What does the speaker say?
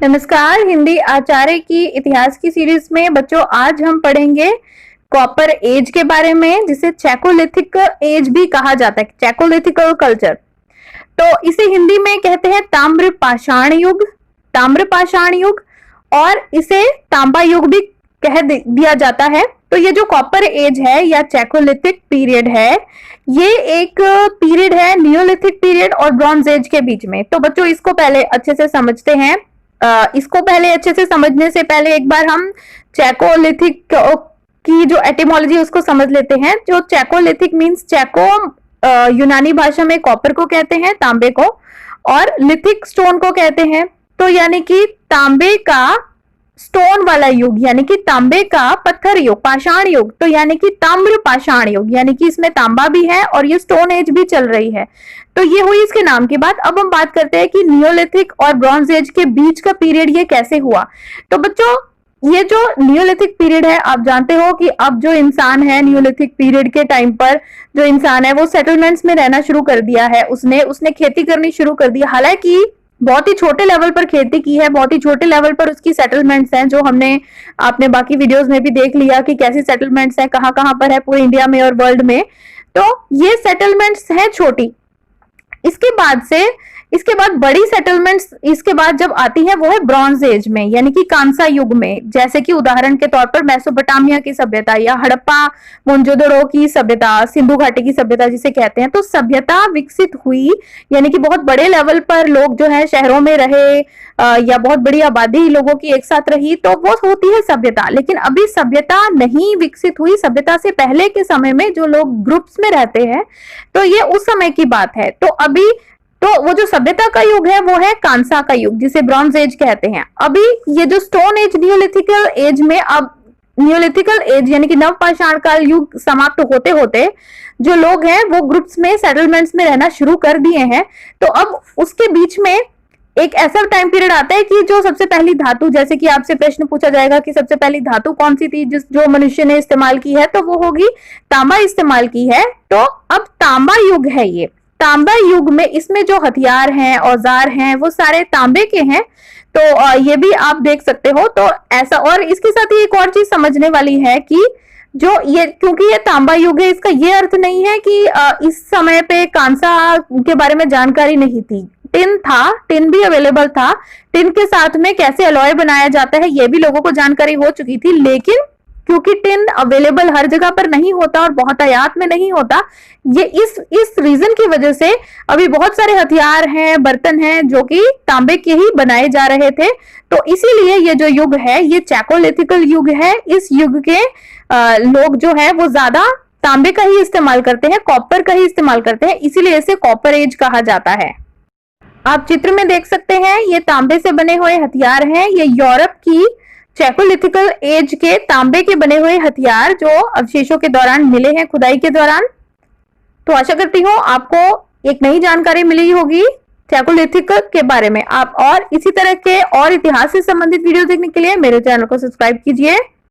नमस्कार। हिंदी आचार्य की इतिहास की सीरीज में बच्चों आज हम पढ़ेंगे कॉपर एज के बारे में, जिसे चैकोलिथिक एज भी कहा जाता है, चैकोलिथिकल कल्चर। तो इसे हिंदी में कहते हैं ताम्र पाषाण युग, ताम्र पाषाण युग, और इसे तांबा युग भी कह दिया जाता है। तो ये जो कॉपर एज है या चैकोलिथिक पीरियड है, ये एक पीरियड है नियोलिथिक पीरियड और ब्रॉन्ज एज के बीच में। तो बच्चों इसको पहले अच्छे से समझते हैं। इसको पहले अच्छे से समझने से पहले एक बार हम चैकोलिथिक की जो एटिमोलॉजी उसको समझ लेते हैं। जो चैकोलिथिक मींस चैको यूनानी भाषा में कॉपर को कहते हैं, तांबे को, और लिथिक स्टोन को कहते हैं। तो यानी कि तांबे का स्टोन वाला युग, यानी कि तांबे का पत्थर युग, पाषाण युग, तो यानी कि ताम्र पाषाण युग, यानी कि इसमें तांबा भी है और ये स्टोन एज भी चल रही है। तो ये हुई इसके नाम की बात। अब हम बात करते हैं कि नियोलिथिक और ब्रॉन्ज एज के बीच का पीरियड ये कैसे हुआ। तो बच्चों ये जो नियोलिथिक पीरियड है, आप जानते हो कि अब जो इंसान है नियोलिथिक पीरियड के टाइम पर जो इंसान है वो सेटलमेंट्स में रहना शुरू कर दिया है। उसने खेती करनी शुरू कर दी। हालांकि बहुत ही छोटे लेवल पर खेती की है, बहुत ही छोटे लेवल पर उसकी सेटलमेंट्स हैं, जो आपने बाकी वीडियोस में भी देख लिया कि कैसी सेटलमेंट्स हैं, कहां कहां पर है पूरे इंडिया में और वर्ल्ड में। तो ये सेटलमेंट्स हैं छोटी। इसके बाद बड़ी सेटलमेंट्स इसके बाद जब आती है वो है ब्रॉन्ज एज में, यानी कि कांसा युग में। जैसे कि उदाहरण के तौर पर मेसोपोटामिया की सभ्यता या हड़प्पा मोहनजोदड़ो की सभ्यता, सिंधु घाटी की सभ्यता जिसे कहते हैं। तो सभ्यता विकसित हुई, यानी कि बहुत बड़े लेवल पर लोग जो है शहरों में रहे या बहुत बड़ी आबादी लोगों की एक साथ रही, तो वो होती है सभ्यता। लेकिन अभी सभ्यता नहीं विकसित हुई। सभ्यता से पहले के समय में जो लोग ग्रुप्स में रहते हैं, तो ये उस समय की बात है। तो वो जो सभ्यता का युग है वो है कांसा का युग, जिसे ब्रॉन्ज एज कहते हैं। अभी ये जो स्टोन एज नियोलिथिकल एज में, अब नियोलिथिकल एज यानी कि नवपाषाण काल युग समाप्त होते होते जो लोग हैं वो ग्रुप्स में सेटलमेंट्स में रहना शुरू कर दिए हैं। तो अब उसके बीच में एक ऐसा टाइम पीरियड आता है कि जो सबसे पहली धातु, जैसे कि आपसे प्रश्न पूछा जाएगा कि सबसे पहली धातु कौन सी थी जो मनुष्य ने इस्तेमाल की है, तो वो होगी तांबा इस्तेमाल की है। तो अब तांबा युग है ये। तांबा युग में इसमें जो हथियार हैं, औजार हैं, वो सारे तांबे के हैं। तो ये भी आप देख सकते हो। तो ऐसा, और इसके साथ ही एक और चीज समझने वाली है कि जो ये, क्योंकि ये तांबा युग है, इसका ये अर्थ नहीं है कि इस समय पे कांसा के बारे में जानकारी नहीं थी। टिन था, टिन भी अवेलेबल था। टिन के साथ में कैसे अलॉय बनाया जाता है ये भी लोगों को जानकारी हो चुकी थी। लेकिन क्योंकि टिन अवेलेबल हर जगह पर नहीं होता और बहुत आयात में नहीं होता, ये इस रीजन की वजह से अभी बहुत सारे हथियार हैं, बर्तन हैं जो कि तांबे के ही बनाए जा रहे थे। तो इसीलिए ये जो युग है ये चैकोलिथिकल युग है। इस युग के लोग जो है वो ज्यादा तांबे का ही इस्तेमाल करते हैं, कॉपर का ही इस्तेमाल करते हैं, इसीलिए इसे कॉपर एज कहा जाता है। आप चित्र में देख सकते हैं ये तांबे से बने हुए हथियार हैं। ये यूरोप की चैकोलिथिकल एज के तांबे के बने हुए हथियार जो अवशेषों के दौरान मिले हैं, खुदाई के दौरान। तो आशा करती हूँ आपको एक नई जानकारी मिली होगी चैकोलिथिक के बारे में। आप और इसी तरह के और इतिहास से संबंधित वीडियो देखने के लिए मेरे चैनल को सब्सक्राइब कीजिए।